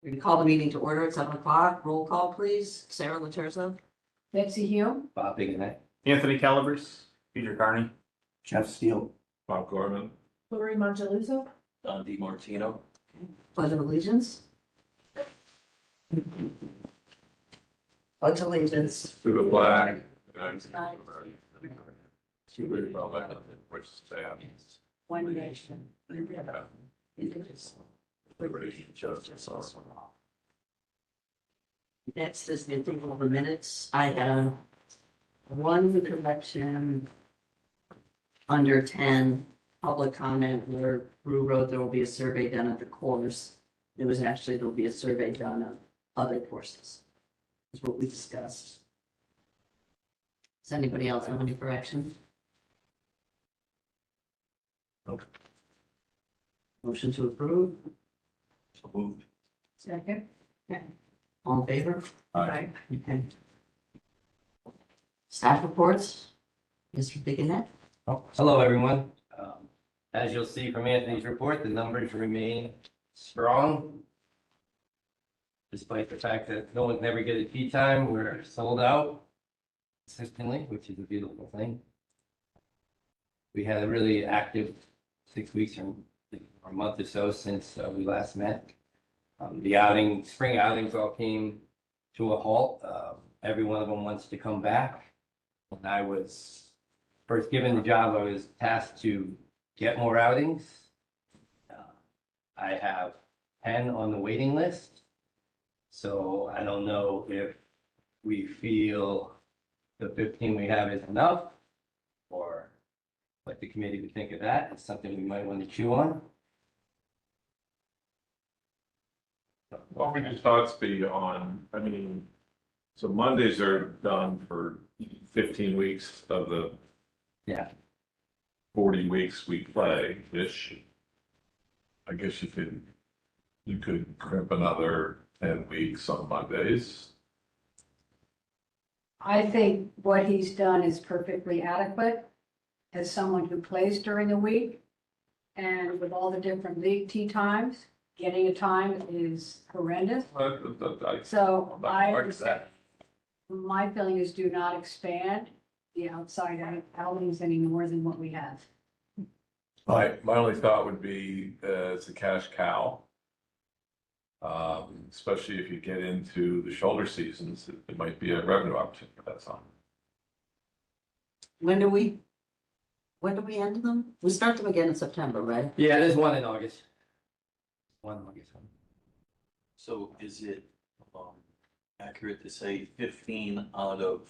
We can call the meeting to order at 7 o'clock. Roll call, please. Sarah Laterza. Betsy Hume. Bob Bignett. Anthony Calibers, Peter Carney, Jeff Steele. Bob Gorman, Lori Montaluzzo. Don DiMartino. Pledge of allegiance. Pledge allegiance. to the flag of the United States Aye. of America, to the republic which stands One nation. liberty and justice for all. Next is the approval of the minutes. I have one correction under 10, public comment where Rue wrote there will be a survey done at the course. It was actually, there'll be a survey done of other courses. Is what we discussed. Does anybody else have any corrections? Nope. Motion to approve, So moved. Second. all in favor? Aye. Okay. Staff reports, Mr. Bignett. Oh, hello, everyone. As you'll see from Anthony's report, the numbers remain strong. Despite the fact that no one can ever get a tea time, we're sold out consistently, which is a beautiful thing. We had a really active 6 weeks or a month or so since we last met. The spring outings all came to a halt. Every one of them wants to come back. When I was first given the job, I was tasked to get more outings. I have 10 on the waiting list. So I don't know if we feel the 15 we have is enough, or what the committee would think of that. It's something we might want to chew on. What would your thoughts be on, I mean, so Mondays are done for 15 weeks of the Yeah. 40 weeks we play-ish. I guess you could crimp another 10 weeks on Mondays. I think what he's done is perfectly adequate as someone who plays during the week. And with all the different league tee times, getting a time is horrendous. So my feeling is do not expand the outside outings any more than what we have. My only thought would be, it's a cash cow. Especially if you get into the shoulder seasons, it might be a revenue opportunity for that song. When do we end them? We start them again in September, right? Yeah, there's one in August. One in August. So is it accurate to say 15 out of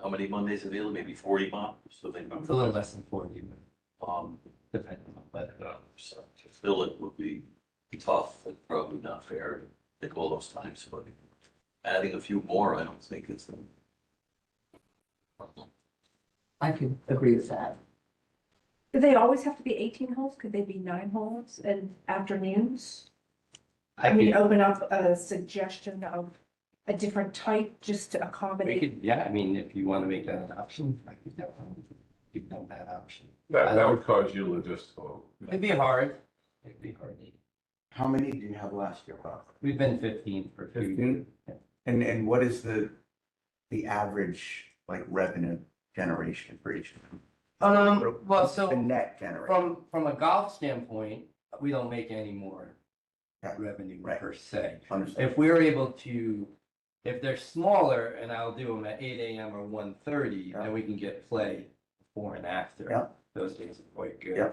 how many Mondays available, maybe 40, Bob? So they, It's a little less than 40, but depending on weather. so to fill it would be tough and probably not fair to take all those times, but adding a few more, I don't think it's. I could agree with that. Do they always have to be 18 holes? Could they be 9 holes and afternoons? I mean, open up a suggestion of a different type just to We accommodate. could, yeah, I mean, if you want to make that an option, I could definitely give them that option. That would cause you logistical. It'd be hard. It'd be hard. How many did you have last year, Bob? We've been 15 for 2 years. 15? And what is the average like revenue generation for each of them? Well, The so net generation. from a golf standpoint, we don't make any more Yeah. revenue Right. per se. Understand. If we're able to, if they're smaller and I'll do them at 8 AM or 1:30, Yeah. then we can get play before and after. Yeah. Those days are quite good. Yeah.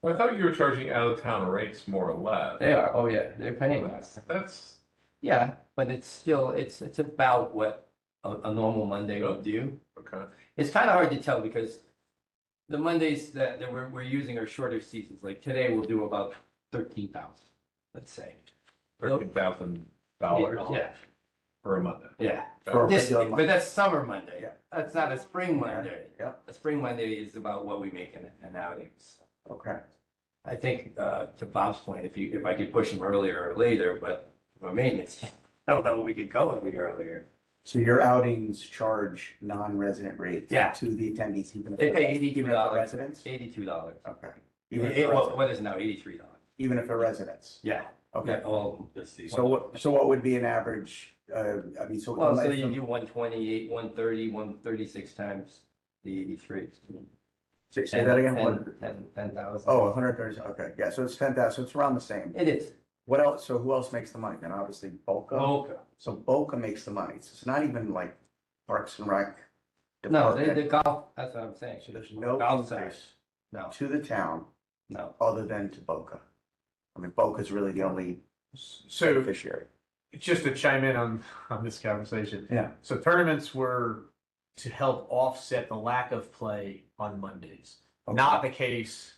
Well, I thought you were charging out of town rates more or less. They are, oh yeah, they're paying us. That's, Yeah, but it's still, it's about what a normal Monday would do. okay. It's kind of hard to tell because the Mondays that we're using are shorter seasons. Like today, we'll do about 13,000, let's say. $13,000 Yeah, per Monday. yeah. For a This, regular but month. that's summer Monday. Yeah. That's not a spring Monday. Yeah. A spring Monday is about what we make in outings. Okay. I think, to Bob's point, if I could push them earlier or later, but for maintenance, I don't know, we could go any earlier. So your outings charge non-resident rates Yeah. to the attendees? Even if They they're- pay even if they're $82. residents? $82. Okay. Even if they're Well, residents. what is it now, $83? even if they're residents? Yeah, Okay, yeah, all. That's the. so what would be an average, I mean, so. Well, so you do 128, 130, 136 times the 83. Say that again? 10,000. Oh, 130, okay, yeah, so it's 10,000, so it's around the same. It is. What else, so who else makes the money? Then obviously Boca. Okay. So Boca makes the money. So it's not even like Parks and Rec. No, department. the golf, that's what I'm saying. So there's no Golf side. increase No, to the town no. other than to Boca. I mean, Boca's really the only So beneficiary. just to chime in on this conversation. Yeah. So tournaments were to help offset the lack of play on Mondays. Okay. Not the case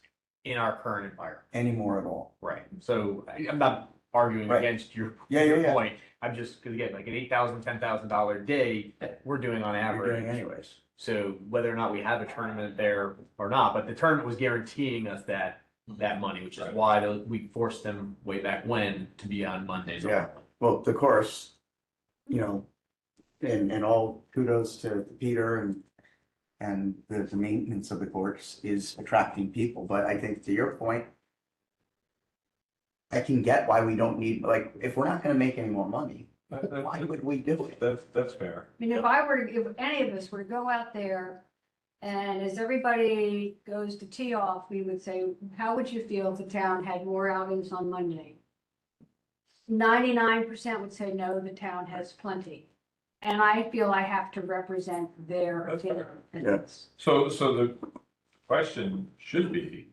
in our current environment. Anymore at all. Right. So I'm not arguing Right. against your Yeah, yeah, yeah. point. I'm just, because again, like an $8,000, $10,000 day, we're doing on You're doing average. anyways. So whether or not we have a tournament there or not, but the tournament was guaranteeing us that money, which is Right. why we forced them way back when to be on Mondays. Yeah. Well, of course, you know, and all kudos to Peter and the maintenance of the course is attracting people. But I think to your point, I can get why we don't need, like, if we're not gonna make any more money, why would we do it? That's fair. I mean, if any of us were to go out there and as everybody goes to tee off, we would say, how would you feel if the town had more outings on Monday? 99% would say, no, the town has plenty. And I feel I have to represent their That's opinion. fair. Yes. So the question should be,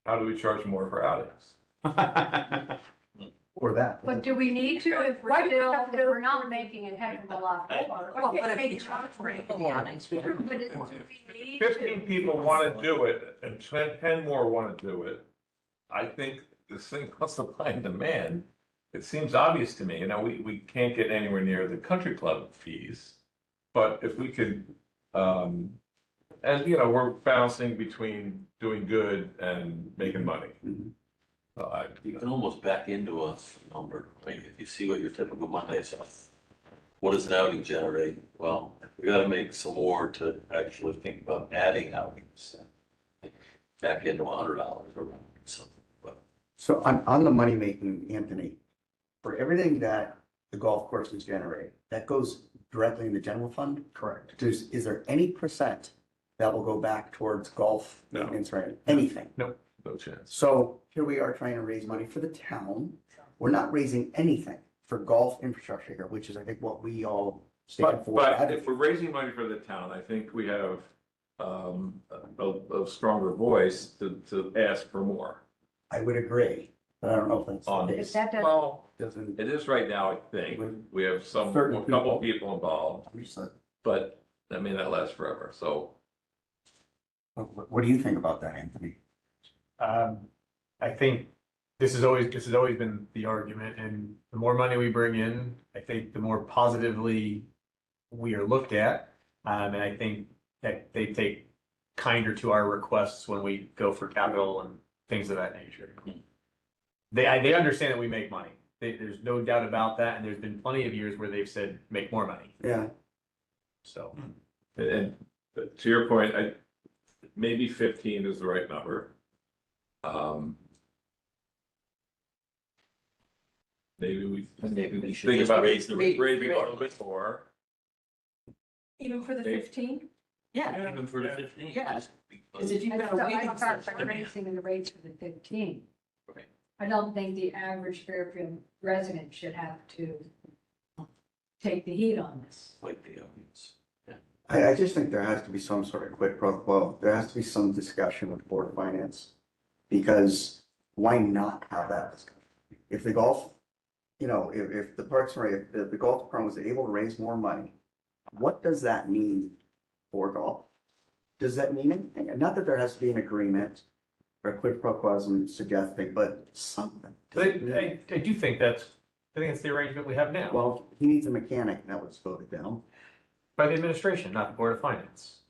how do we charge more for outings? Or that. But do we need to if Why we're do we still, have if to- we're not making a heck of a lot more? Well, but if you charge for it, the awnings, we don't- But do we need 15 to? people want to do it and 10 more want to do it. I think this thing plus supply and demand, it seems obvious to me. You know, we can't get anywhere near the country club fees. But if we could, and you know, we're balancing between doing good and making money. Mhm. So You can almost back into a number, right? If you see what your typical Mondays are. What does an outing generate? Well, we gotta make some more to actually think about adding outings. Back into $100 or something, but So on the money making, Anthony, for everything that the golf courses generate, that goes directly in the general fund? Correct. Is there any percent that will go back towards golf No. maintenance or anything? no chance. So here we are trying to raise money for the town. We're not raising anything for golf infrastructure here, which is, I think, what we all stand for. But if we're raising money for the town, I think we have a stronger voice to ask for more. I would agree, but I don't know if that's the On- If case. that doesn't, Well, Doesn't. it is right now, I think. We have a couple of people involved, but I mean, that lasts forever, so. What do you think about that, Anthony? I think this has always been the argument, and the more money we bring in, I think the more positively we are looked at. And I think that they take kinder to our requests when we go for capital and things of that nature. They understand that we make money. There's no doubt about that, and there's been plenty of years where they've said, make more money, Yeah, so. And to your point, maybe 15 is the right number. Maybe we should think just about raise the rate. raising a little bit more. Even for the They- 15? Yeah, even for the 15. Yeah. just because if you've I got a week. thought raising the rates for the 15. Right. I don't think the average Fairfield resident should have to take the heat on this. Like the audience. I just think there has to be some sort of quid pro quo. There has to be some discussion with Board of Finance. Because why not have that discussion? If the golf, you know, if the Parks and Rec, if the golf department was able to raise more money, what does that mean for golf? Does that mean anything? And not that there has to be an agreement or a quid pro quo as I'm suggesting, but something. Does it mean- I do think that's the arrangement we have now. Well, he needs a mechanic, and that was voted down. By the administration, not the Board of Finance.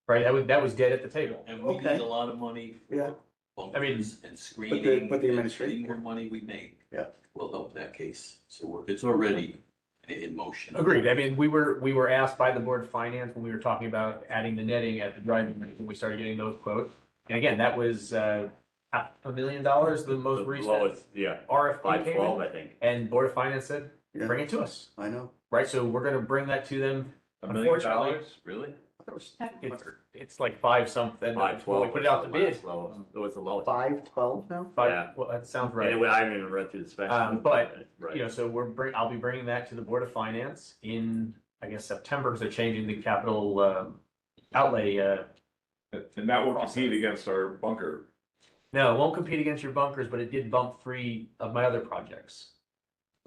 Right, that was dead at the table. And we Okay. need a lot of money. Yeah. Bunkers and but screening. the and any administration- more money we make. Yeah. Will help that case. So it's already in motion. Agreed. I mean, we were asked by the Board of Finance when we were talking about adding the netting at the driving range, when we started getting those quotes. And again, that was, I $500,000, the most recent Lowest, yeah, RFP five came twelve, in, I think. and Board of Finance said, Yeah, bring it to us, I know. right? So we're gonna bring that to them. $1 million, Unfortunately, really? I thought it was It's like five something. Five When twelve. we put it out to bid. It was the lowest. 512 now? Yeah. Well, that sounds And right. I haven't even read through the specs. But, Right. You know, so I'll be bringing that to the Board of Finance in, I guess, September, because they're changing the capital, outlay, And that will compete against our bunker. no, it won't compete against your bunkers, but it did bump 3 of my other projects.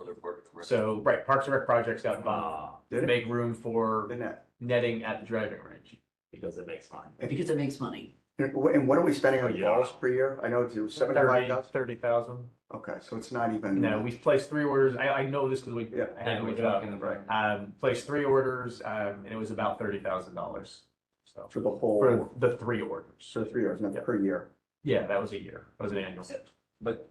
Other part of the- So, right, Parks and Rec projects got bumped Ah, to Did it? make room for Didn't it? netting at the driving range. because it makes fun. Because it makes money. And what are we spending on Yeah. balls per year? I know it was 75,000. 30,000. Okay, so it's not even. No, we've placed 3 orders. I know this because we Yeah. I had to We're look it up. talking about. Placed 3 orders, and it was about $30,000. So For the whole, for the 3 orders. so 3 years, not Yeah. per year. Yeah, that was a year. That was an annual. But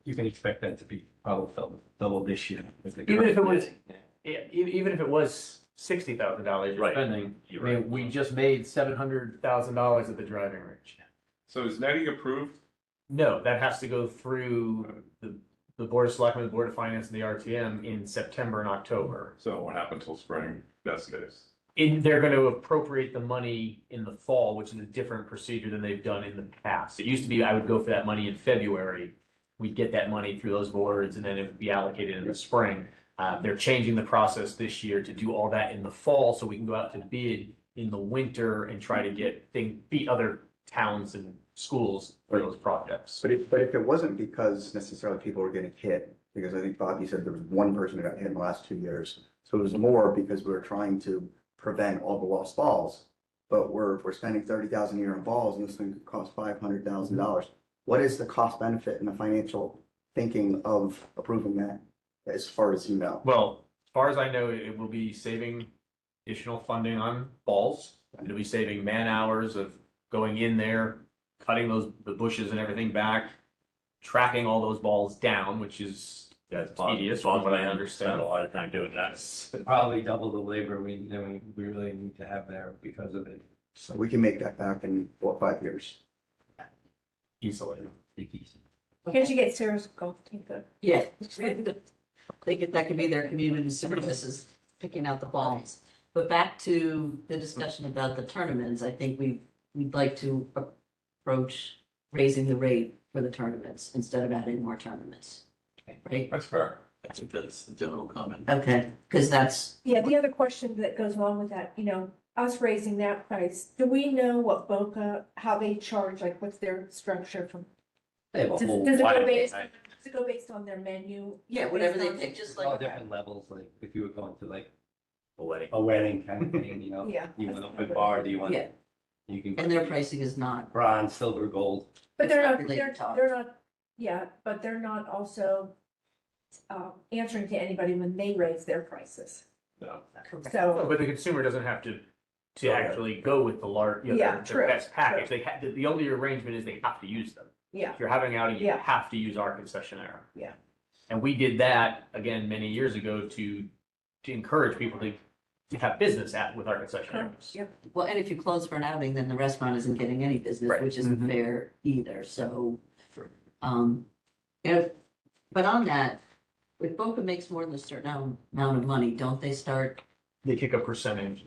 you can expect that to be probably double this year. with the Even if it current was- bidding. Yeah. Yeah, even if it was $60,000 you're Right. spending, You're I right. mean, we just made $700,000 at the driving range. So is netting approved? No, that has to go through the Board of Selectmen, the Board of Finance, and the RTM in September and October. So it won't happen until spring, best case. They're going to appropriate the money in the fall, which is a different procedure than they've done in the past. It used to be I would go for that money in February. We'd get that money through those boards and then it would be allocated in the spring. They're changing the process this year to do all that in the fall so we can go out to bid in the winter and try to beat other towns and schools for those projects. But if it wasn't because necessarily people were getting hit, because I think Bob, you said there was one person who got hit in the last 2 years. So it was more because we were trying to prevent all the lost balls. But we're spending 30,000 a year on balls and this thing could cost $500,000. What is the cost benefit and the financial thinking of approving that as far as you know? Well, as far as I know, it will be saving additional funding on balls. It'll be saving man hours of going in there, cutting the bushes and everything back, tracking all those balls down, which is Yeah, it's tedious, Bob from what I spent a understand. lot of time doing that. Probably double the labor we really need to have there because of it. So we can make that back in 4 or 5 years. Easily. Can't you get Sarah's golf team to? Yeah. That could be their community services, picking out the balls. But back to the discussion about the tournaments, I think we'd like to approach raising the rate for the tournaments instead of adding more tournaments. Right? That's fair. I think that's the general comment. Okay, because that's, Yeah, the other question that goes along with that, us raising that price, do we know what Boca, how they charge, like what's their structure from? They have a Does whole does it wide- go based, does it go based on their menu? yeah, whatever they Based on- pick, just All like. different levels, like if you were going to like A wedding. a wedding kind of thing, Yeah. You want an open bar, do you want? Yeah. You can. And their pricing is not, Bronze, silver, gold. But they're It's not, not related to ours. they're not, yeah, but they're not also answering to anybody when they raise their prices. No. correct. So, But the consumer doesn't have to actually go with the large, Yeah, their true, best package. They the only arrangement is they have to use them. yeah, If you're having outing, you Yeah. have to use our concessionaire. Yeah. And we did that, again, many years ago to encourage people to have business with our concessionaires. yeah. Well, and if you close for an outing, then the restaurant isn't getting any business, Right. which isn't Mhm. fair either, so. If, but on that, if Boca makes more than a certain amount of money, don't they start? They kick a percentage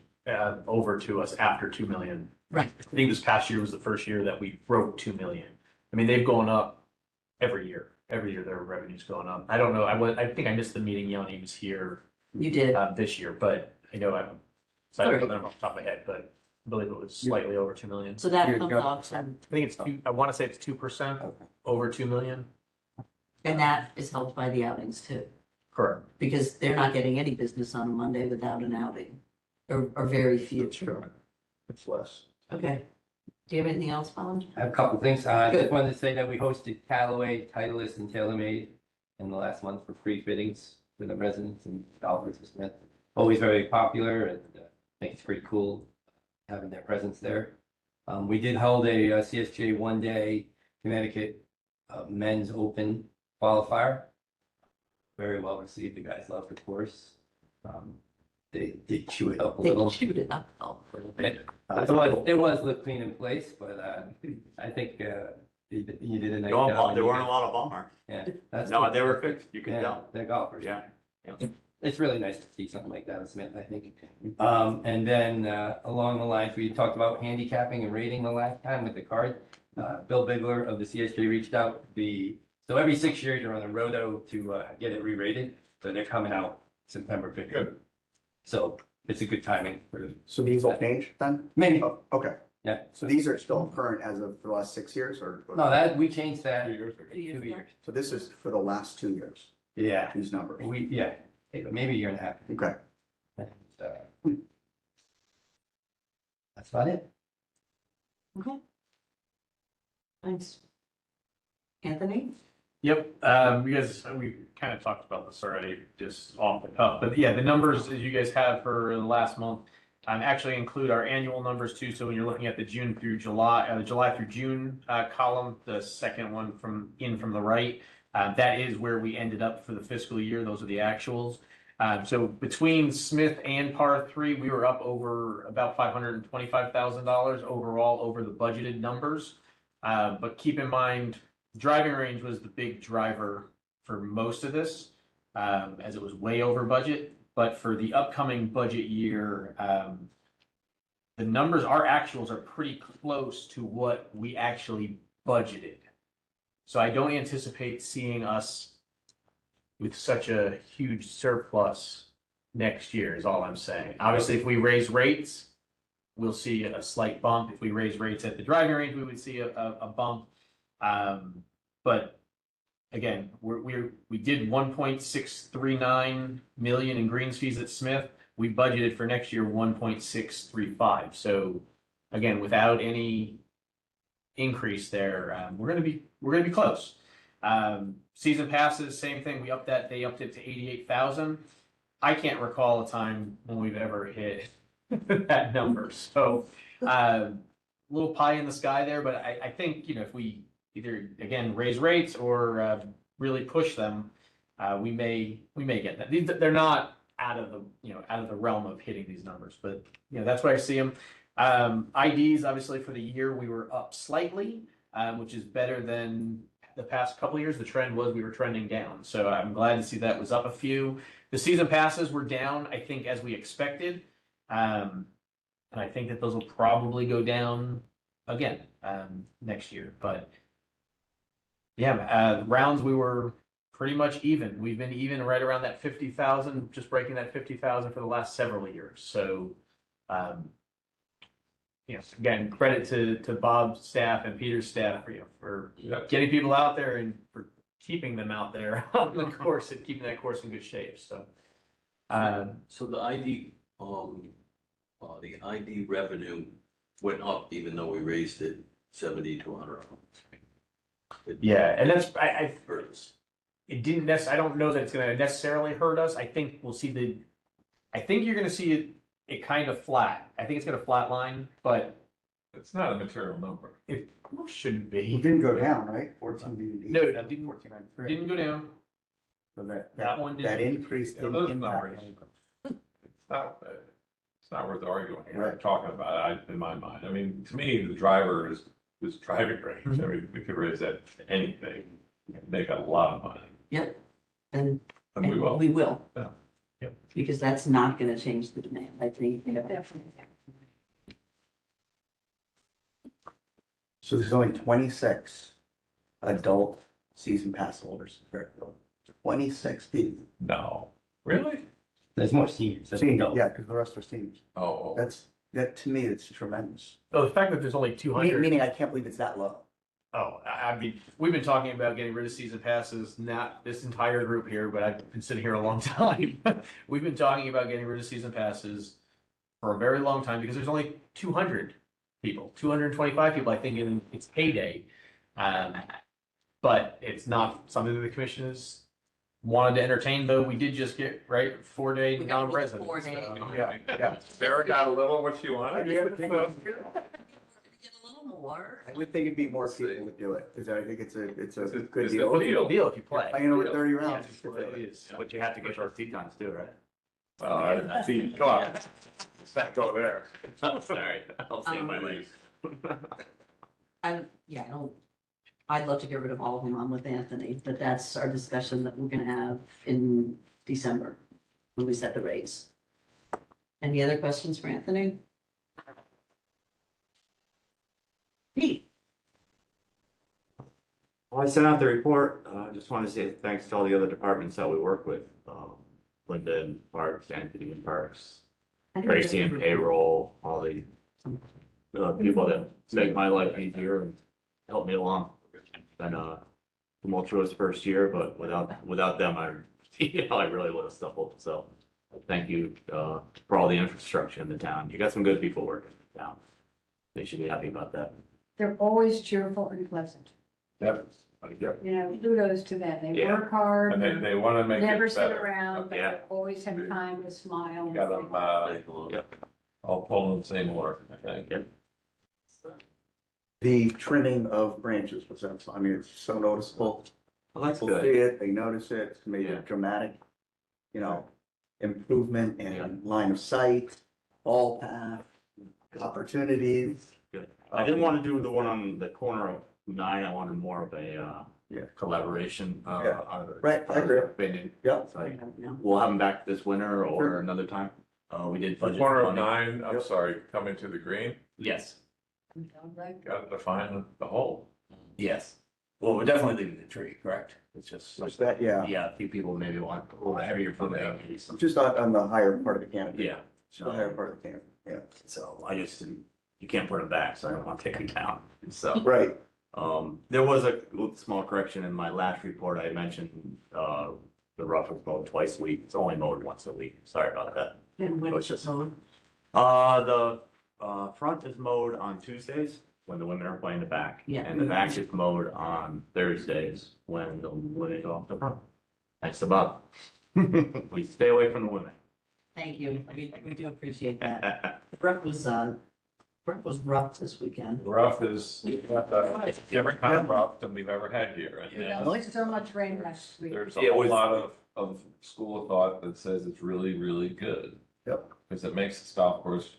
over to us after 2 million. Right. I think this past year was the first year that we broke 2 million. I mean, they've gone up every year. Every year their revenue's going up. I don't know, I think I missed the meeting, Yanni was here You did, this year, but I know so I don't know off the top of my head, but I believe it was slightly over 2 million. so that You're comes good. off, I think it's I want to say it's 2% Okay. over 2 million. and that is helped by the outings too, Correct. because they're not getting any business on a Monday without an outing, or very few. It's less. Okay. Do you have anything else, Colin? I have a couple things. I Good. just wanted to say that we hosted Callaway, Titleist, and TaylorMade in the last month for free fittings for the residents and golfers of Smith. Always very popular, and I think it's pretty cool having their presence there. We did hold a CSJ one-day Connecticut Men's Open qualifier. Very well received. The guys loved the course. They did chew it up a They little. chewed it up, though. It was looked clean in place, but I think the You did a nice Going, job. there weren't a lot of bum marks. Yeah, that's. No, cool. they were fixed, you could Yeah, tell. they're golfers. Yeah. It's really nice to see something like that in Smith, I think. And then, along the lines, we talked about handicapping and rating the last time with the card. Bill Bigler of the CSJ reached out, so every 6 years you're on the roto to, get it re-rated, so they're coming out September 15th. Good. So it's a good timing for, So these will change then? maybe, Oh, okay. yeah. So these are still current as of the last 6 years or? No, that, we changed that 2 years ago. 2 years. So this is for the last 2 years, Yeah, these numbers. yeah, maybe a year and a half. Okay. That's about it. Thanks. Anthony? Yep, you guys, we kind of talked about this already, just off the cuff, but yeah, the numbers that you guys have for the last month actually include our annual numbers too, so when you're looking at the June through July, the July through June column, the second one from the right, that is where we ended up for the fiscal year, those are the actuals. So between Smith and Par 3, we were up over about $525,000 overall over the budgeted numbers. But keep in mind, driving range was the big driver for most of this, as it was way over budget. But for the upcoming budget year, the numbers, our actuals are pretty close to what we actually budgeted. So I don't anticipate seeing us with such a huge surplus next year is all I'm saying. Obviously, if we raise rates, we'll see a slight bump. If we raise rates at the driving range, we would see a bump. But again, we did 1.639 million in greens fees at Smith. We budgeted for next year 1.635. So again, without any increase there, we're gonna be close. Season passes, same thing. They upped it to 88,000. I can't recall a time when we've ever hit that number. So, little pie in the sky there, but I think, if we either, again, raise rates or, really push them, we may get that. They're not out of the realm of hitting these numbers, but, that's where I see them. IDs, obviously, for the year, we were up slightly, which is better than the past couple of years. The trend was we were trending down. So I'm glad to see that was up a few. The season passes were down, I think, as we expected. And I think that those will probably go down again next year. But yeah, rounds we were pretty much even. We've been even right around that 50,000, just breaking that 50,000 for the last several years. So again, credit to Bob's staff and Peter's staff for getting people out there and for keeping them out there on the course and keeping that course in good shape. So, So the ID revenue went up even though we raised it 70 to 100. yeah, and that's Hurt us. it didn't I don't know that it's going to necessarily hurt us. I think we'll see I think you're going to see it kind of flat. I think it's going to flatline, but It's not a material number. it shouldn't It be. didn't go down, right? 14 No, it didn't. 14.93. Didn't go down. So That one that didn't. increase Yeah, didn't those impact numbers. anything. It's not worth arguing here, Right. talking about it, in my mind. I mean, to me, the driver is driving range. I mean, we could raise that to anything, make a lot of money. Yep. And And we will. we will. Yeah. Yep. Because that's not gonna change the demand, I think. Definitely. So there's only 26 adult season pass holders. 26 people. No, really? There's more seniors. than Seniors, adults. yeah, because the rest are seniors. Oh, That to me, it's tremendous. Oh, the fact that there's only 200. Meaning I can't believe it's that low. Oh, I mean, we've been talking about getting rid of season passes, not this entire group here, but I've been sitting here a long time. We've been talking about getting rid of season passes for a very long time because there's only 200 people, 225 people, I think, in its heyday. But it's not something that the commission has wanted to entertain, though we did just get, 4-day We got a little non-residents. 4-day. So, yeah. Sarah got a little what she wanted. I would think- Get a little more. I would think it'd be more people would do it, because I think it's a It's good a deal. Well, it's a good deal if you play. Playing over 30 Yeah, rounds. it is. But you have to get those tee times too, right? I see, come on. Back over there. Oh, sorry, I'll save my legs. I don't I'd love to get rid of all of them. I'm with Anthony, but that's our discussion that we're gonna have in December when we set the rates. Any other questions for Anthony? Pete? Well, I sent out the report. I just want to say thanks to all the other departments that we work with. Linda in Parks, Anthony in Parks, Tracy in payroll, all the people that make my life easier and help me along. It's been a tumultuous first year, but without them, I really would have stumbled. So thank you for all the infrastructure in the town. You got some good people working in the town. They should be happy about that. They're always cheerful and pleasant. Yep. You know, kudos to them. They Yeah. work hard. And they wanna make it Never sit better. around, but Yeah. they always have time to smile. Got them, Take a look. Yep. all pulling the same order, I think. Yep. The trimming of branches was, I mean, it's so noticeable. Well, that's People good. see it, they notice it, it's made Yeah. a dramatic, improvement in line of sight, all path, opportunities. Good. I didn't want to do the one on the corner of 9. I wanted more of a Yeah. collaboration. Yeah. Right, I agree. Opinion. Yep. It's like, we'll have them back this winter or another time. We did The budget. corner of money. 9, I'm sorry, coming to the green, Yes, gotta define the whole. yes. Well, we're definitely leaving the tree, correct? It's just, Just that, yeah, yeah, a few people maybe want a little heavier for the just on the higher part of the canopy. Yeah. The higher part of the canopy, yeah. So I just didn't, you can't put them back, so I don't want to take them down. So. Right, There was a small correction in my last report. I mentioned, the rough was mowed twice a week. It's only mowed once a week. Sorry about that. And when is it mowed? The, front is mowed on Tuesdays when the women are playing the back. Yeah. And the back is mowed on Thursdays when the women go off the front. That's about, we stay away from the women. Thank you. We do appreciate that. Brett was rough this weekend. Rough is different kind of rough than we've ever had here. And You know, so much rain last week. there's a Yeah, it whole was- lot of school of thought that says it's really, really good. Yep. Because it makes the golf course,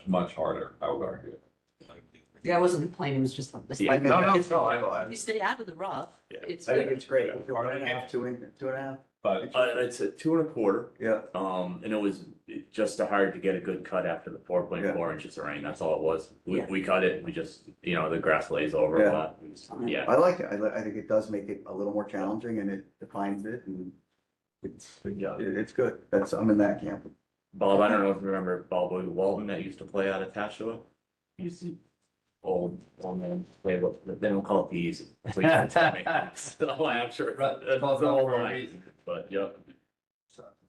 much harder, I would argue. Yeah, I wasn't complaining, it was just like this. Yeah. No, no, It's- no, I- You stay out of the rough, Yeah. it's I think good. it's great. 1.5, 2.5, But It's a 2.25. yeah, And it was just hard to get a good cut after the 4.4 inches of rain. That's all it was. Yeah. We cut it, we just, the grass lays over Yeah. that. Yeah. I like it, I think it does make it a little more challenging and it defines it and Yeah. it's good, I'm in that camp. Bob, I don't know if you remember Bob Walton that used to play out of Tashua? He used to, old man, play, they don't call it the easy. So he used to tell me. So I'm sure. That's Both the of them whole for a line. reason. But, yep.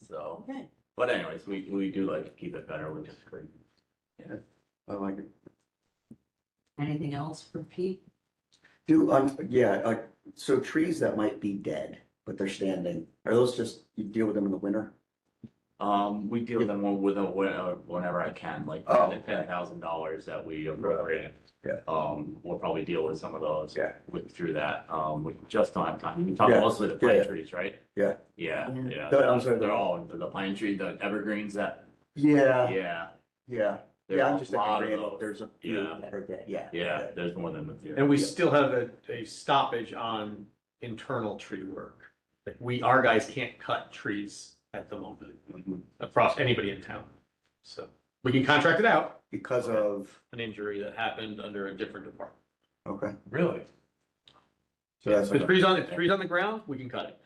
So, Okay. but anyways, we do like to keep it better, which is great. I like it. Anything else for Pete? So trees that might be dead, but they're standing, are those just, you deal with them in the winter? We deal with them whenever I can, like Oh, the $10,000 that we appropriate. Yeah. We'll probably deal with some of those. Yeah. Through that, we just don't have time. You talk Yeah, mostly the yeah. pine trees, right? Yeah. Yeah, Yeah. yeah. I'm sorry. They're all, the pine tree, the evergreens that, Yeah, yeah. yeah, There's I'm a just lot thinking, of those. there's a few Yeah. that are dead, yeah. Yeah, there's more than a few. And we still have a stoppage on internal tree work. Like our guys can't cut trees at the moment across anybody in town. So we can contract it out, Because of, an injury that happened under a different department. okay, really, so that's, If the tree's on the ground, we can cut it.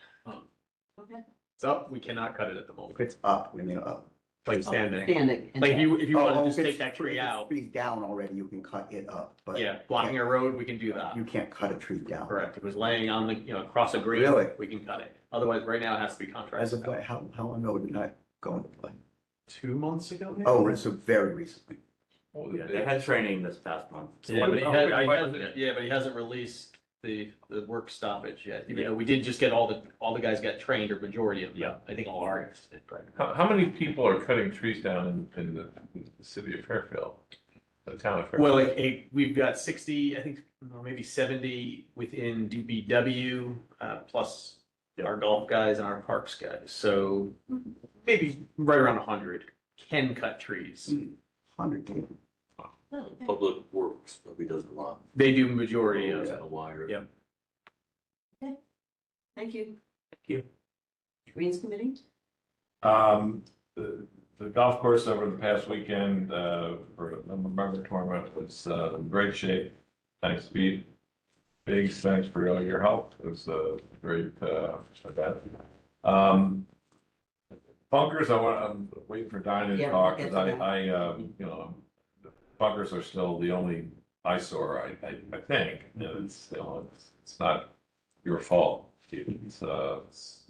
Okay. It's up, we cannot cut it at the if moment, it's up, we mean up. like standing. Standing. Like if you want to Oh, just if take it's- that tree if it's out, Trees down already, you can cut it up, but. yeah, blocking a road, we can do that. You can't cut a tree down. Correct. If it was laying on the, across a green. Really? We can cut it. Otherwise, right now it has to be As contracted. of, how long ago did that go into play? 2 months ago? maybe? Oh, so very recently. Yeah, they had training this past month. Yeah, but Oh, he hasn't released the work stoppage yet. We did just get all the guys got trained, or majority of them. Yeah. I think all our guys did. how many people are cutting trees down in the city of Fairfield? The town of Fairfield? Well, we've got 60, I think, or maybe 70 within DBW, plus our golf guys and our parks guys. So maybe right around 100 can cut trees. 100 people. Public Works probably does a lot. They do majority of It's it. a wire. Yep. Thank you. Thank you. Greens Committee? The golf course over the past weekend, for the member tournament was, in great shape. Thanks, Pete. Big thanks for all your help. It was a great, event. Bunkers, I'm waiting for Dinah to Yeah, talk, we'll because get to that. you know, bunkers are still the only eyesore, I think. You know, it's not your fault. It's, it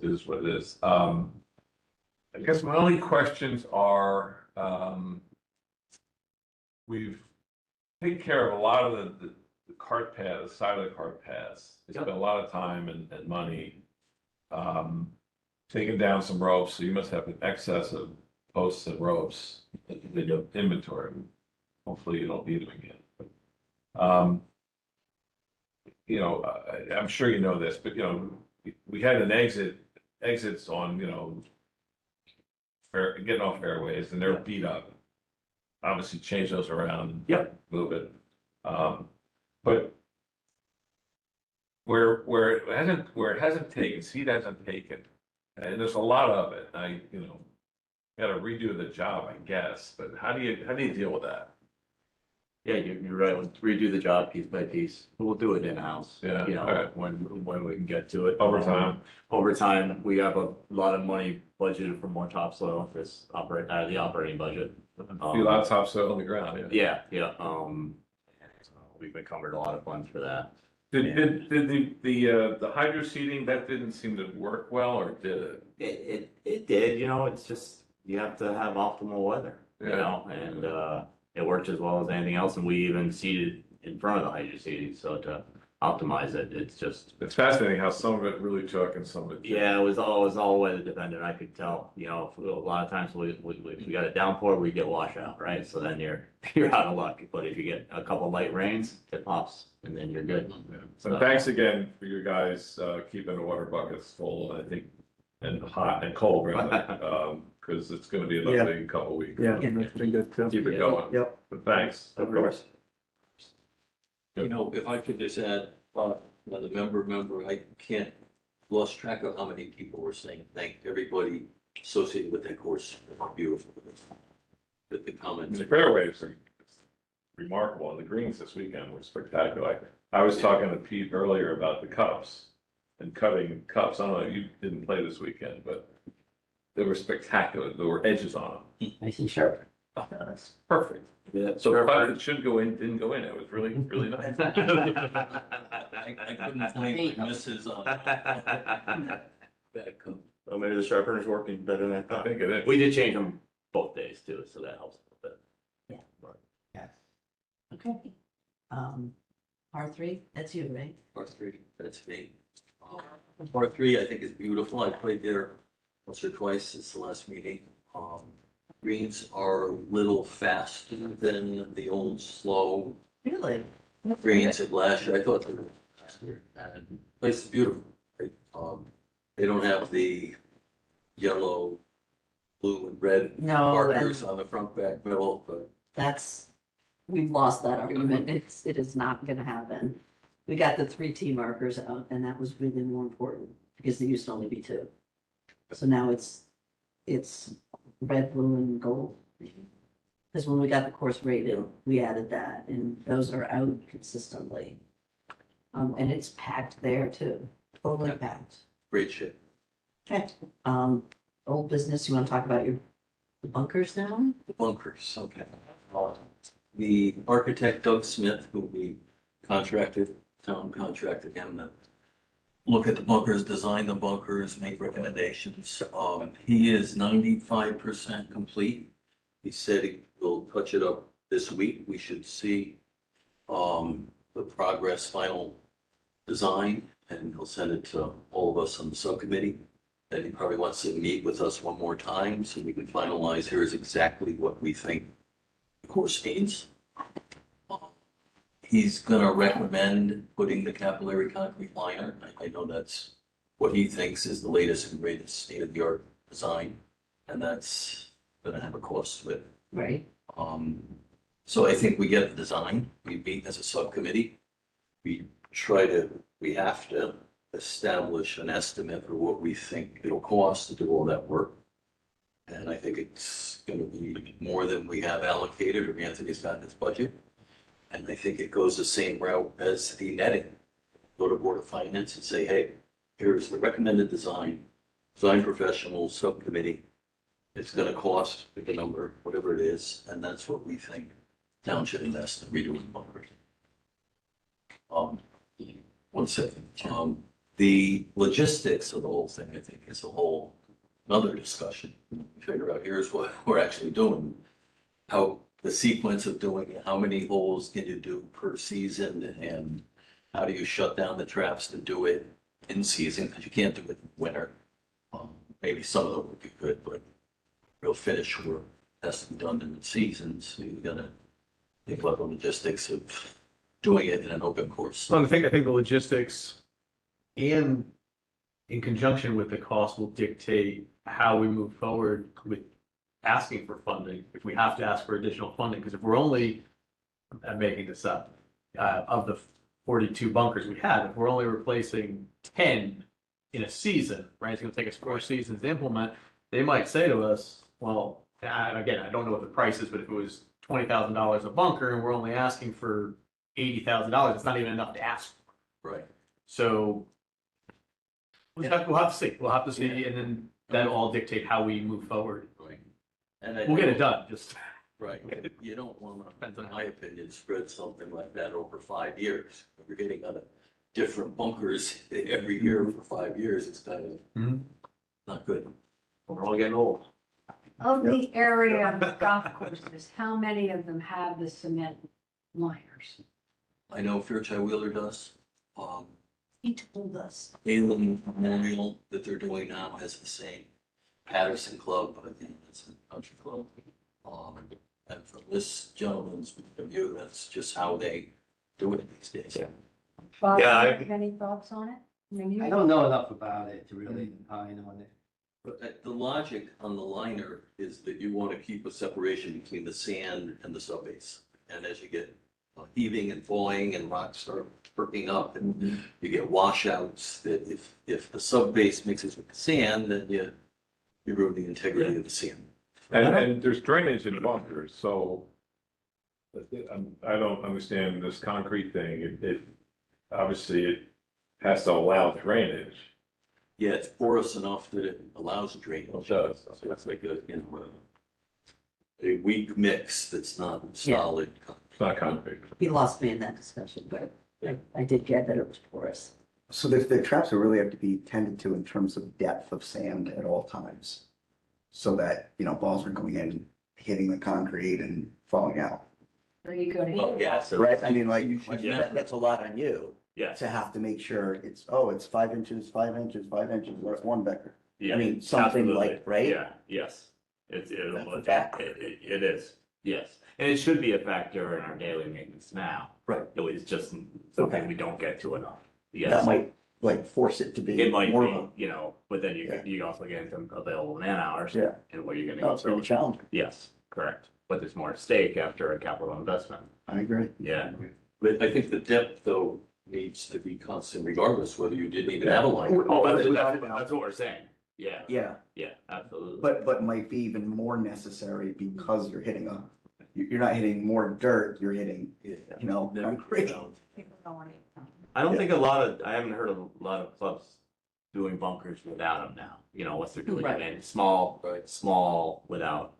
is what it is. I guess my only questions are, we've taken care of a lot of the cart path, the side of the cart paths. It's been a lot of time and money. Taking down some ropes, so you must have an excess of posts and ropes in your inventory. Hopefully you don't need them again. You know, I'm sure you know this, but you know, we had an exits on, you know, getting off fairways, and they're beat up. Obviously change those around. Yep. A little bit. But where it hasn't taken, seed hasn't taken, and there's a lot of it, you know, gotta redo the job, I guess, but how do you deal with that? Yeah, you're right. We'll redo the job piece by piece. We'll do it in-house. Yeah, You know, alright. when we can get to it. Over time? Over time, we have a lot of money budgeted for more topsoil, this the operating budget. A few lot of topsoil on the ground, yeah. Yeah, we've encumbered a lot of funds for that. Did the hydro seeding, that didn't seem to work well, or did it? It did, you know, it's just, you have to have optimal weather, you Yeah. know, and, it worked as well as anything else, and we even seeded in front of the hydro seeding, so to optimize it, it's just. It's fascinating how some of it really took and some of it didn't. Yeah, it was all weather dependent, I could tell, you know, a lot of times we got a downpour, we get washout, right? So then you're out of luck, but if you get a couple light rains, it pops, and then you're good. Yeah. So thanks again for you guys, keeping the water buckets full, I think, and hot and cold, rather, because it's gonna be an Yeah. ugly couple of weeks. Yeah, it's been good too. Keep it going. Yep. But thanks. Of course. You know, if I could just add, another member, I can't, lost track of how many people were saying, thank everybody associated with that course. Beautiful. With the comments. The fairways are remarkable, and the greens this weekend were spectacular. I was talking to Pete earlier about the cups and cutting cups. I don't know, you didn't play this weekend, but they were spectacular. There were edges on them. Nice and sharp. Oh, that's perfect. Yeah, So the putt that should go in, didn't go in. It was really, really nice. I couldn't blame my misses on bad cup. Well, maybe the sharpener's working better than I I thought. think it is. We did change them both days too, so that helps a little bit. Okay. R3, that's you, right? Part three, that's me. Part three, I think is beautiful. I played there once or twice since the last meeting. Greens are a little faster than the old slow Really? greens at last year. I thought they were faster. And the place is beautiful. Right? They don't have the yellow, blue and red No, markers and on the front, back, middle, but we've lost that argument. It is not gonna happen. We got the 3T markers out, and that was really more important, because there used to only be 2. So now it's red, blue, and gold. Because when we got the course rated, we added that, and those are out consistently. And it's packed there too, totally packed. great shape. Okay, old business, you wanna talk about the bunkers now? The bunkers, okay. The architect Doug Smith, who we town contracted him to look at the bunkers, design the bunkers, make recommendations. He is 95% complete. He said he will touch it up this week. We should see the progress, final design, and he'll send it to all of us on the subcommittee. And he probably wants to meet with us one more time so we can finalize, here's exactly what we think the course needs. He's gonna recommend putting the capillary concrete liner. I know that's what he thinks is the latest and greatest state-of-the-art design, and that's gonna have a cost to it. Right. So I think we get the design, we meet as a subcommittee. We have to establish an estimate for what we think it'll cost to do all that work. And I think it's gonna be more than we have allocated, or Anthony's got in his budget. And I think it goes the same route as the netting. Go to Board of Finance and say, hey, here's the recommended design professional subcommittee. It's gonna cost the number, whatever it is, and that's what we think town should invest in redoing bunkers. One second, the logistics of the whole thing, I think, is a whole another discussion. Figure out here's what we're actually doing, how the sequence of doing it, how many holes can you do per season, and how do you shut down the traps to do it in season, because you can't do it in winter. Maybe some of them would be good, but real finish work has to be done in the season, so you gotta think about the logistics of doing it in an open course. So I think the logistics and in conjunction with the cost will dictate how we move forward with asking for funding, if we have to ask for additional funding, because if we're only, I'm making this up, of the 42 bunkers we have, if we're only replacing 10 in a season, right, it's gonna take us 4 seasons to implement, they might say to us, well, again, I don't know what the price is, but if it was $20,000 a bunker and we're only asking for $80,000, it's not even enough to ask for. Right. So we'll have to see, and then that'll all dictate how we move forward. Right. And I We'll get it know- done, just. Right, you don't want Depends to, on in how- my opinion, spread something like that over 5 years. If you're getting out of different bunkers every year for 5 years, it's kind of Mhm. not good. We're all getting old. Of the area of golf courses, how many of them have the cement liners? I know Fairchild Wheeler does. He told us. Inland Memorial that they're doing now has the same. Patterson Club, I think that's a country club. And from this gentleman's point of view, that's just how they do it these days. Yeah. Bob, Yeah, do you have any thoughts on it? I mean, you. I don't know enough about it to really opine on it. But the logic on the liner is that you want to keep a separation between the sand and the subbase. And as you get heaving and falling and rocks start perking up and you get washouts, that if the subbase mixes with the sand, then you ruin the integrity of the sand. And there's drainage in bunkers, so I don't understand this concrete thing. It obviously it has to allow drainage. Yeah, it's porous enough that it allows drainage. It does. So it's like a weak mix that's not solid. It's not concrete. He lost me in that discussion, but I did get that it was porous. So the traps will really have to be tended to in terms of depth of sand at all times. So that, balls are going in, hitting the concrete and falling out. Or you go to. Well, yeah, so. Right, I mean, like, Yeah. that's a lot on you Yes. to have to make sure it's 5 inches, 5 inches, 5 inches, that's one becker. Yeah. I mean, something Absolutely. like, right? Yeah, yes. That's a It fact. is, yes. And it should be a factor in our daily maintenance now. Right. It's just something we don't get to enough. That Yes, might force it to be. it might more of be, but then you also get into available man hours. Yeah. And what you're No, gonna it's really challenging. Yes, correct. But there's more at stake after a capital investment. I agree. Yeah. But I think the depth though needs to be constant regardless whether you didn't even have a line. Oh, that's Without a doubt. what we're saying. Yeah, Yeah, yeah, absolutely. but might be even more necessary because you're you're not hitting more dirt, you're hitting, concrete. People don't want to. I haven't heard of a lot of clubs doing bunkers without them now, unless they're doing Right. it in small without.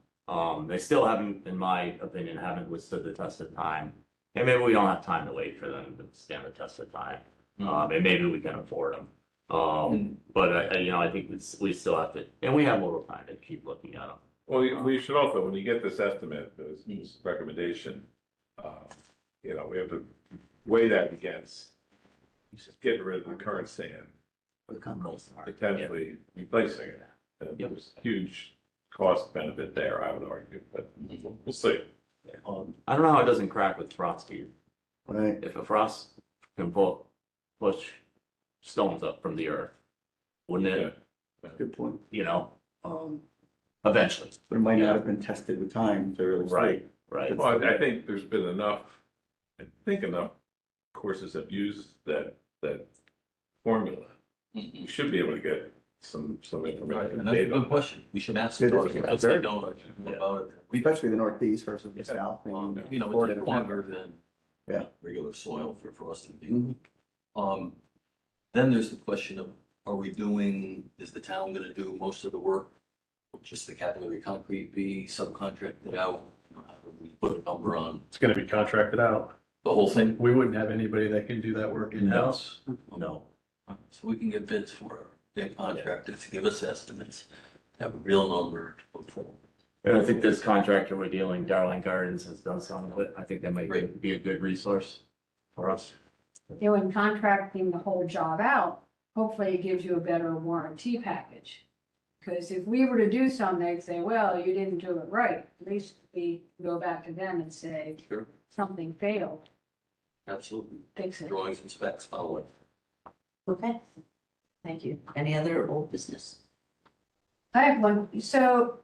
They still haven't, in my opinion, haven't withstood the test of time. And maybe we don't have time to wait for them to stand the test of time. And maybe we can afford them. But I think we still have to, and we have a little time to keep looking at them. Well, we should also, when you get this estimate, this recommendation, we have to weigh that against getting rid of the current sand, potentially replacing it. And there's huge cost benefit there, I would argue, but we'll see. I don't know how it doesn't crack with frost heave. Right, If a frost can push stones up from the earth, wouldn't it, good point. eventually? But it might not have been tested with time to really. see. Right. right? Well, I think there's been enough, I think enough courses have used that formula. Mhm. We should be able to get some Right, information. and that's a data on good that. question. We should ask It the is. because they don't know about it. Especially the northeast versus the south. You know, Florida it's and longer than Yeah. regular soil for frosting. Mhm. Then there's the question of, is the town gonna do most of the work? Or just the capillary concrete be subcontracted out? How do we put a number on It's gonna be contracted out. the whole thing? We wouldn't have anybody that can do that work in-house. No. So we can get bids for their contractors to give us estimates, have a real number to put forward. And I think this contractor we're dealing, Darling Gardens, has done some of it. I think that might Great. be a good resource for us. You know, in contracting the whole job out, hopefully it gives you a better warranty package. Because if we were to do something, they'd say, well, you didn't do it right. At least we go back to them and say, Sure. something failed, Absolutely. fix it. Drawings and specs following. Okay. Thank you. Any other old business? I have one, so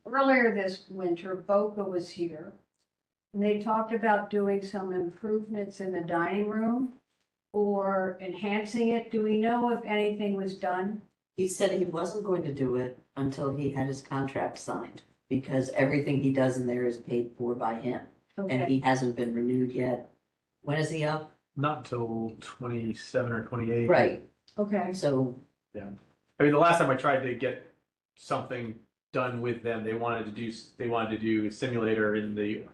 earlier this winter, Boca was here. And they talked about doing some improvements in the dining room or enhancing it. Do we know if anything was done? He said he wasn't going to do it until he had his contract signed, because everything he does in there is paid for by him, and Okay, he hasn't been renewed yet. When is he up? Not until 27 or 28. Right, okay, so, I mean, the last time I tried to get something done with them, they wanted to do a simulator in the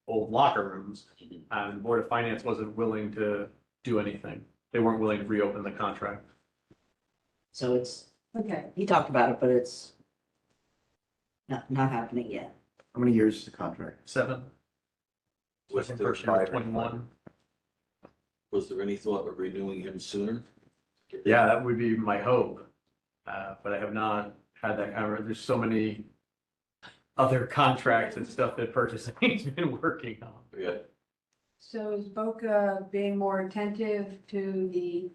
old locker rooms. And the Board of Finance wasn't willing to do anything. They weren't willing to reopen the contract. so it's, okay. he talked about it, but it's not happening yet. How many years is the contract? 7. Was First there, year was 21. was there any thought of renewing him sooner? Yeah, that would be my hope. But I have not had that there's so many other contracts and stuff that purchasing's been working on. Yeah, So is Boca being more attentive to the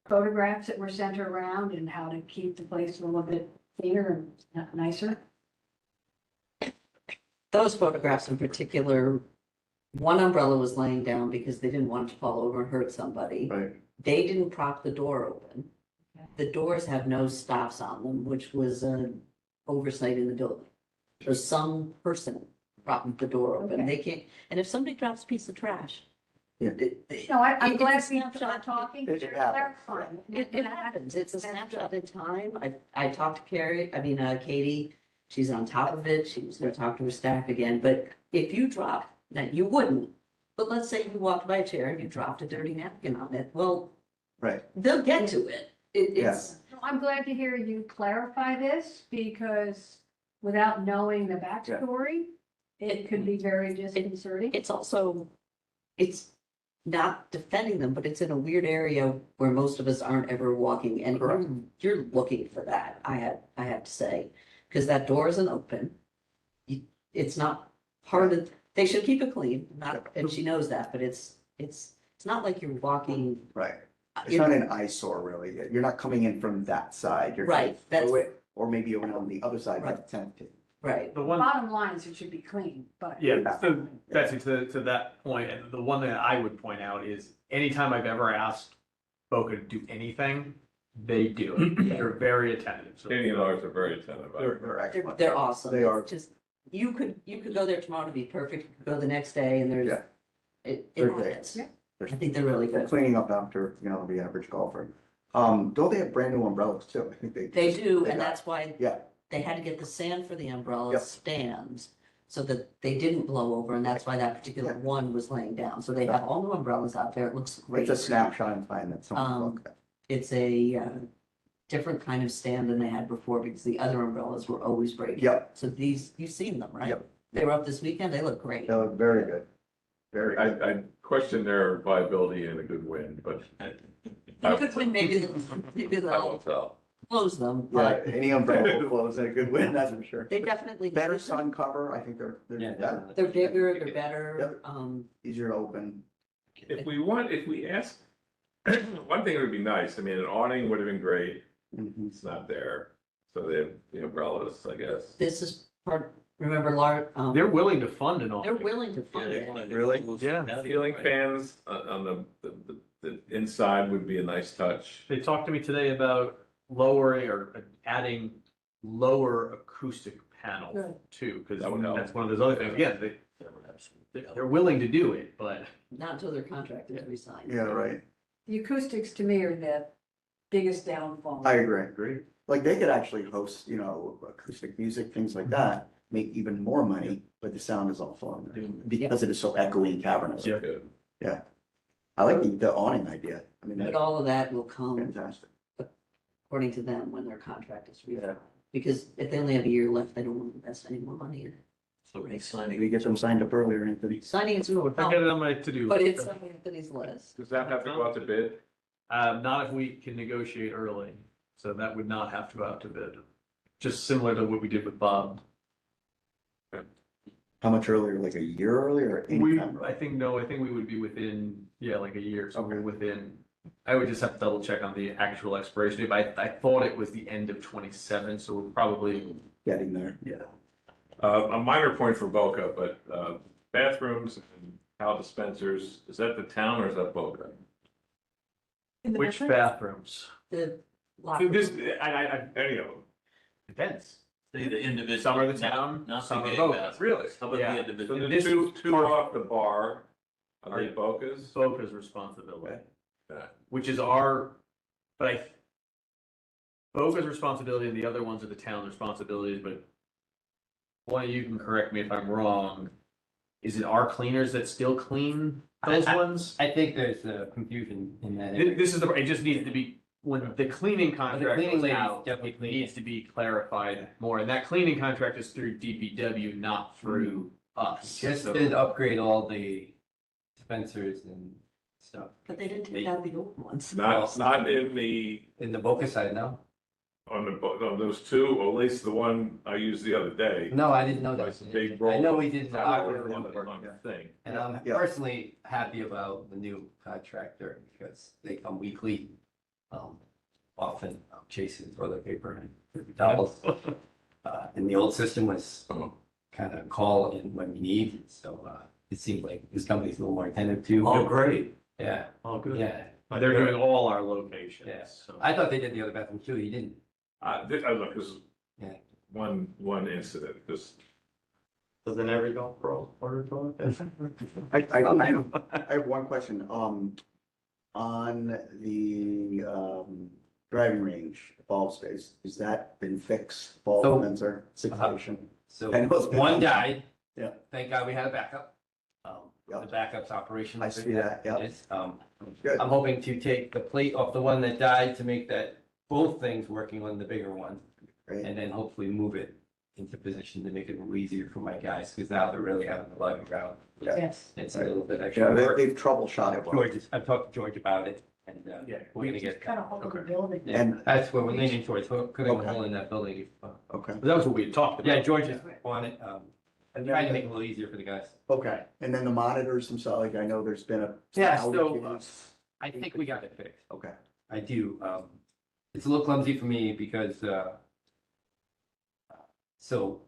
photographs that were sent around and how to keep the place a little bit cleaner and nicer? Those photographs in particular, one umbrella was laying down because they didn't want it to fall over and hurt somebody. Right. They didn't prop the door open. The doors have no stops on them, which was an oversight in the building. So some person propped the door open. Okay. They can't, and if somebody drops a piece of trash. Yeah. No, I'm It's glad a we snapshot. started talking. It happens. Clarifying. It happens. It's a snapshot in time. I talked to Katie, she's on top of it. She was gonna talk to her staff again, but if you drop, now you wouldn't. But let's say you walked by a chair and you dropped a dirty napkin on it. Well, Right. they'll get to it. It's, I'm glad to hear you clarify this because without knowing the backstory, it could be very disconcerting. it's also, it's not defending them, but it's in a weird area where most of us aren't ever walking, and Correct. you're looking for that, I have to say, because that door isn't open. It's not part of, they should keep it clean, not, and she knows that, but it's not like you're walking. Right. It's not an eyesore really. You're not coming in from that side. You're Right, that's- through it, or maybe over on the other side by the tent pit. Right, The one, Bottom line is it should be clean, but. yeah, so Betsy, to that point, and the one that I would point out is anytime I've ever asked Boca to do anything, they do it. They're very attentive. So Katie and ours are very attentive. They're excellent. they're awesome. They are. It's just, you could go there tomorrow to be perfect, you could go the next day and there's, Yeah. it They're great. happens. Yeah. I think they're really They're good. cleaning up after, the average golfer. Don't they have brand new umbrellas too? I think they. They do, they and got- that's why Yeah, they had to get the sand for the umbrella Yep. stands so that they didn't blow over, and that's why that particular Yeah. one was laying down. So they have all new umbrellas out there. It looks great. it's a snapshot in time that someone Um, looked at. It's a different kind of stand than they had before because the other umbrellas were always breaking. Yep, So these, you've seen them, right? Yep. They were up this weekend. They look great. they look very good. Very good. I question their viability in a good wind, but You could win, maybe I they'll won't tell. close them, Yeah, but any umbrella will close in a good wind, that's for sure. they definitely. Better sun cover, I think they're better, They're bigger, they're better. easier to open. If we ask, one thing would be nice, I mean, an awning would have been great, Mhm. it's not there. So the umbrellas, I guess. This is part, Remember, Lar, They're willing to fund an they're awning. willing to fund it. Really? Yeah. Ceiling fans on the inside would be a nice touch. They talked to me today about lowering or adding lower acoustic panels Good. too, because That would help. that's one of those other things. Again, they're willing to do it, but Not until their contract is re-signed. Yeah, right. The acoustics to me are the biggest downfall. I agree. Like they could actually host, acoustic music, things like that, make even more money, but the sound is awful on there because it is so echoey and cavernous. Yeah. Good. I like the awning idea. I mean, But that's all of that will come fantastic. according to them when their contract is re-signed. Because if they only have a year left, they don't want to invest any more money in it. So we signing. Maybe get them signed up earlier, Anthony. Signing is no I got help, it on my to-do. but list. it's on Anthony's list. Does that have to go out to bid? Not if we can negotiate early, so that would not have to go out to bid. Just similar to what we did with Bob. How much earlier, like a year earlier or any We, time I earlier? think, no, I think we would be within, like a year, so we're within. I would just have to double check on the actual expiration date, but I thought it was the end of 27, so we're probably, Getting there. yeah. A minor point for Boca, but bathrooms and towel dispensers, is that the town or is that Boca? In the Which bedroom? bathrooms? The lock. This, Any of them? depends. See the individual. Some are the town, Not some the are gay Boca. baths. Really? How about Yeah. the So individual? the This two part- off the bar, are they Boca's? Boca's responsibility, Yeah. which is our, but Boca's responsibility and the other ones are the town's responsibilities, but one of you can correct me if I'm wrong. Is it our cleaners that still clean those ones? I think there's a confusion in that. This is it just needs to be, when the cleaning contract cleaning goes lady out, definitely it cleans needs to be clarified more, and that cleaning contract is through DPW, not through us. Just So- did upgrade all the dispensers and stuff. But they didn't take out the old ones. Not in In the Boca side, no? on those two, or at least the one I used the other day. No, I didn't know that. It's a big I roll. know we did the On opera, the thing. and I'm Yeah. personally happy about the new contractor because they come weekly. Often chasing toilet paper and towels. And the old system was kind of call in when we need, so it seems like this company's a little more attentive to. Oh, great. Yeah, Oh, good. yeah. They're doing all our locations, Yeah. so. I thought they did the other bathroom too, he didn't. Look, this Yeah. one incident, this, Doesn't every golf pro order toilet? I have one question, on the, driving range, ball space, has that been fixed, ball So- sensor situation? So I know it's been- one died. Yeah. Thank God we had a backup. The Yep. backup's operational. I see that, yep. It's, Good, I'm hoping to take the plate off the one that died to make that, both things working on the bigger one. great, And then hopefully move it into position to make it a little easier for my guys, because now they're really having to lug around. Yeah. Yes. It's a little bit yeah, extra work. they've troubleshot it. well. I've talked to George about it, and, Yeah. we're gonna get, Kind of hold the Okay. building. yeah, And, that's where we're leaning towards, putting a Okay. hole in that building. okay, That was what we had talked about. Yeah, George is on it, and trying to then, make it a little easier for the guys. okay, and then the monitors themselves, like, I know there's been a. Yeah, some so, outages. I think we got it fixed. Okay, I do. It's a little clumsy for me because, so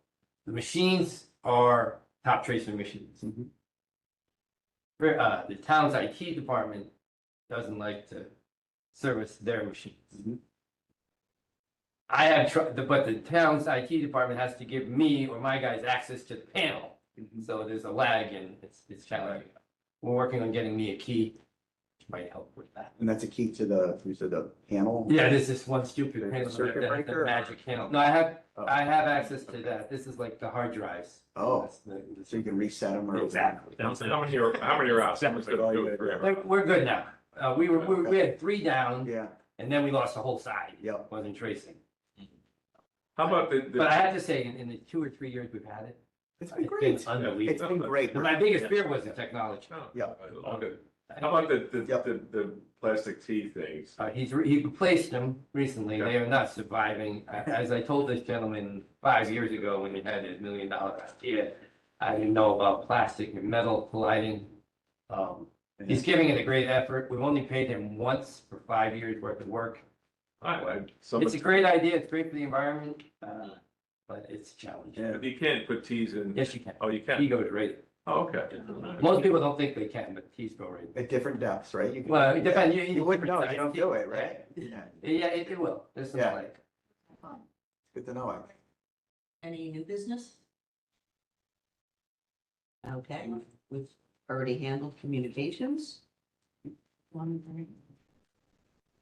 the machines are top tracer machines. Mhm. The town's IT department doesn't like to service their machines. Mhm. I have, but the town's IT department has to give me or my guys access to the panel. Mhm. So there's a lag and it's challenging. We're working on getting me a key, which might help with that. and that's a key to the panel? Yeah, this is one stupid The panel, circuit the breaker? magic panel. No, I Oh. have access to that. This is like the hard drives. Oh. That's the- So you can reset them or? Exactly. how many are out? Someone's gonna do it forever. We're good now. We had 3 down Yeah, and then we lost the whole side. Yep. Wasn't tracing. How about But I have to say, in the 2 or 3 years we've had it, it's been it's great, been it's unbelievable. been great. My biggest fear was the technology. No, Yeah. all good. How about the plastic tea things? He replaced them recently. They are not surviving. As I told this gentleman 5 years ago when he had his $1 million idea, I didn't know about plastic and metal colliding. He's giving it a great effort. We've only paid him once for 5 years worth of work. It's a great idea. It's great for the environment. but it's challenging. Yeah. But you can't put tees in. Yes, you can. Oh, you He can? goes right. Oh, okay. Most people don't think they can, but he's go right. At different depths, right? You can- Well, it depends. You wouldn't know, you don't do it, right? Yeah, Yeah, it will. There's some Yeah. like. good to know. Any new business? Okay, we've already handled communications. One,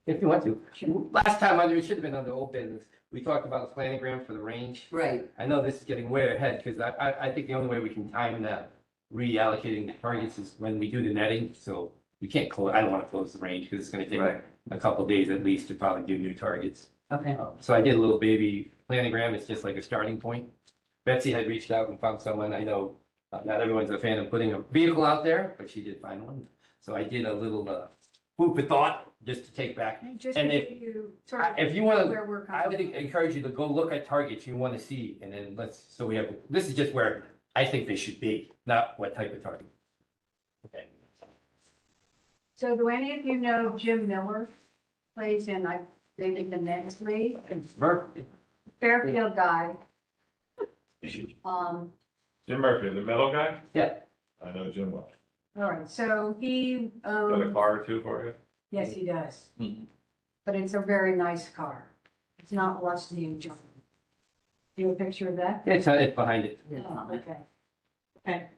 If you want to. Last time, it should have been under old business. We talked about the planogram for the range. right, I know this is getting way ahead because I think the only way we can time that reallocating the targets is when we do the netting. So we can't close, I don't want to close the range because it's going to take Right. a couple of days at least to probably do new targets. okay, So I did a little baby planogram. It's just like a starting point. Betsy had reached out and found someone. I know not everyone's a fan of putting a vehicle out there, but she did find one. So I did a little food for thought just to take back. Just And to if- give you sort of If you want to, where we're I would coming from. encourage you to go look at targets you want to see and then so we have, this is just where I think they should be, not what type of target. Okay. So do any of you know Jim Miller? Plays in, I think, the next league, Murphy. Fairfield guy. Jim Murphy, the metal guy? Yeah. I know Jim well. All right, so he, Got a car or two for you? yes, he does. Mhm. But it's a very nice car. It's not rusty and junk. Do you have a picture of that? It's behind it. Oh, okay. okay,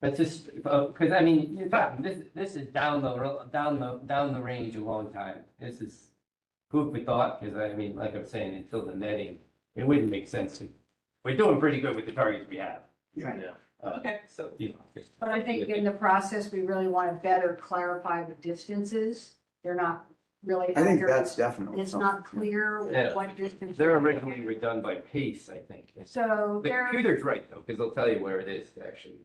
But just, because I mean, in fact, this is down the range a long time. This is food for thought, because I mean, like I'm saying, until the netting, it wouldn't make sense to. We're doing pretty good with the targets we have. Right. Okay. So, you know. just- But I think in the process, we really want to better clarify the distances. They're not really I think accurate. that's definitely. It's something. not clear Yeah. what distance. They're originally were done by Pace, I think. So The they're, computer's right though, because they'll tell you where it is actually.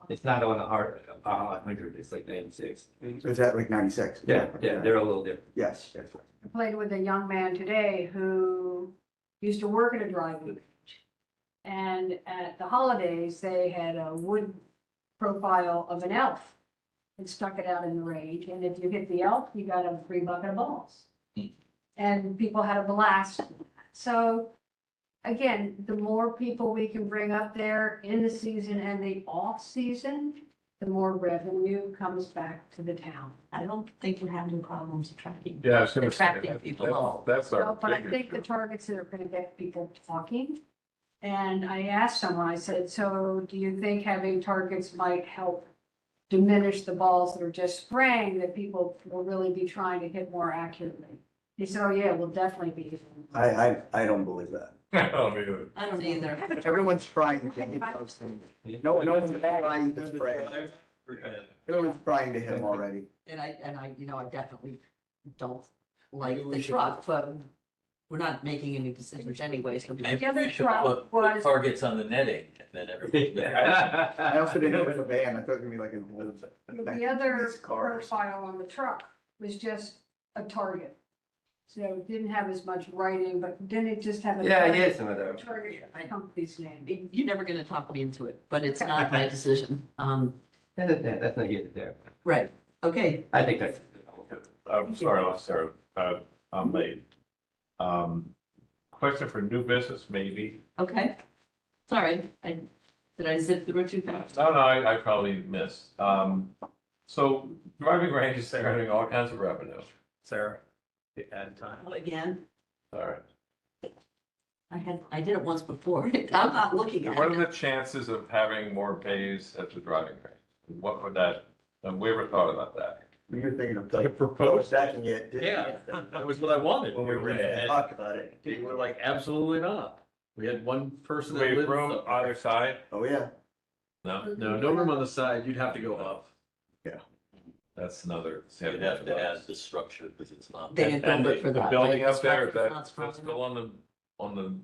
It's not on the hard, 100, it's like 96. Is that like 96? Yeah, they're a little different. Yes, that's right. I played with a young man today who used to work at a driving range. And at the holidays, they had a wood profile of an elf and stuck it out in the range. And if you hit the elf, you got a free bucket of balls. Hmm. And people had a blast. So again, the more people we can bring up there in the season and the off season, the more revenue comes back to the town. I don't think we're having problems attracting. Yeah, I was gonna say, Attracting people home. that's our. So, but I bigger think the issue. targets that are gonna get people talking. And I asked someone, I said, so do you think having targets might help diminish the balls that are just spraying, that people will really be trying to hit more accurately? He said, oh yeah, we'll definitely be. I don't believe that. I don't either. I don't either. Everyone's trying to hit those things. No one's trying to spray. Everyone's trying to hit them already. And I, you know, I definitely don't like the truck, but we're not making any decisions anyway, so. Maybe The other we should truck put was- targets on the netting and then everybody. I also didn't know it was a van. I thought it was gonna be like an old. The other Nice cars. profile on the truck was just a target. So it didn't have as much writing, but didn't it just have a? Yeah, target? yeah, some of those. Target company's name. You're never gonna talk me into it, but it's not my decision. That's not here to there. Right, okay, I think that's. I'm sorry, Sarah, I'm late. Question for new business, maybe? okay. Sorry, did I zip through it too fast? No, I probably missed. So driving ranges, they're having all kinds of revenue. Sarah? Add time. Again, All right. I did it once before. I'm not looking at What are it. the chances of having more bays at the driving range? What would that, have we ever thought about that? You're thinking of Like like proposed. stacking it. didn't you? Yeah, that was what I wanted. When we were And talking about it. they were like, absolutely not. We had one person Do that we have lived. room up either there. side? Oh, yeah. No, No, no room on the side. You'd have to go up. that's another. You'd have to add the structure because it's not. They didn't And build it for the that. building like, up there, it's not that's strong still on the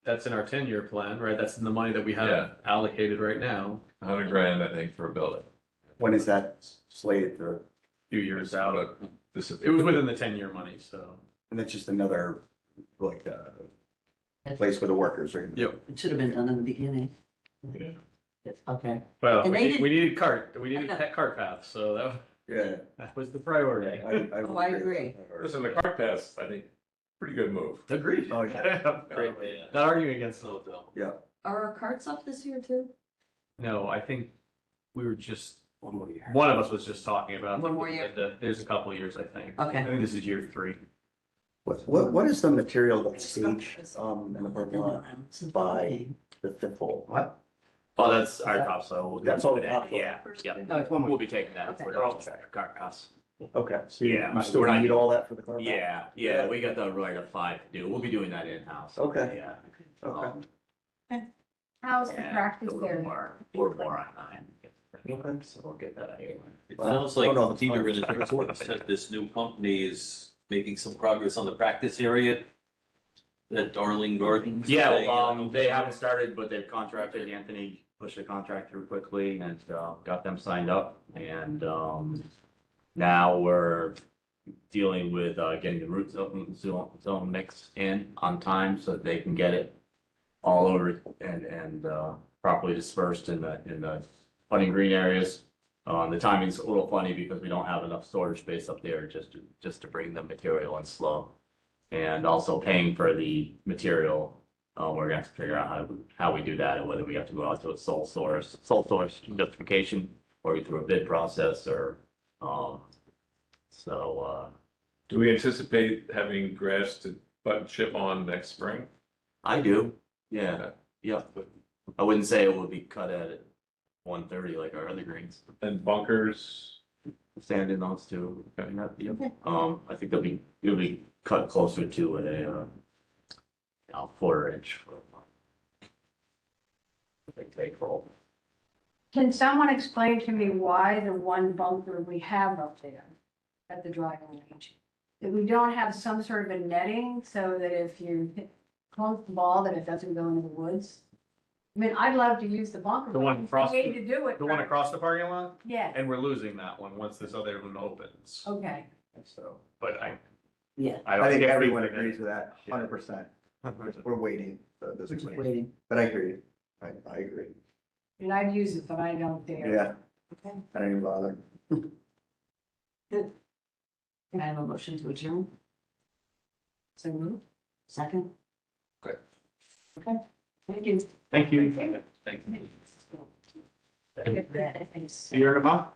That's in our 10-year plan, right? That's in the money that we have Yeah. allocated right now, $100,000, I think, for a building. When is that slated to, a few years out. But this is. It was within the 10-year money, so. and that's just another, like, place for the workers, right? Yep. It should have been done in the beginning. Yeah. Okay, Well, And they we needed we I needed know. pet cart paths, so Yeah. that was the priority. Oh, I agree. Listen, the cart paths, I think, Pretty good move. Agreed. Oh, yeah. Great. Yeah. Not arguing against it. No doubt. Yeah, Are our carts up this year too? No, I think we were just, One more year. one of us was just talking about. One more year. There's a couple of years, I think. I Okay. think this is year 3. what is the material that's staged, in the parking lot by the fifth hole? What? Oh, that's our topsoil. That's all the topsoil? Yeah, yeah. No, it's one more. We'll be taking that Okay. for the car costs. Okay, so you Yeah, you still we're not- need all that for the car? Yeah, we got the right of 5 to do. We'll be doing that in-house. Okay. Yeah. Okay. How's the Yeah, practice a little there? more on 9. Okay. So we'll get that out of here. It Wow. sounds like Oh, no, it's Peter fine. in his report said this new company is making some progress on the practice area. That Darling Gardens. Yeah, thing. they haven't started, but they've contracted, Anthony pushed the contract through quickly and, got them signed up. And, now we're dealing with, getting the root zone mix in on time so that they can get it all over and properly dispersed in the putting green areas. The timing's a little funny because we don't have enough storage space up there just to bring the material in slow. And also paying for the material, we're gonna have to figure out how we do that and whether we have to go out to a sole source justification or through a bid process or, Do we anticipate having grass to button chip on next spring? I do, yeah, yeah, but I wouldn't say it would be cut at 130 like our other greens. And bunkers? Sand in those too. Okay. Yep. I think it'll be cut closer to a 1/4 inch. Big take roll. Can someone explain to me why the one bunker we have up there at the driving range, that we don't have some sort of a netting so that if you clunk the ball, that it doesn't go into the woods? I mean, I'd love to use the bunker. The one but across we need to do it. The one right? across the parking lot? Yeah, And we're losing that one once this other one opens. okay. So, but Yeah. I I think can't everyone speak for them. agrees with that, 100%. We're waiting for this We're just expansion. waiting. But I agree. I agree. And I'd use it, but I don't dare. Yeah, Okay. I don't even bother. Can I have a motion to adjourn? So moved. Second? Okay. Okay, thank you. Thank you. Thank you. Thanks. See you in a month.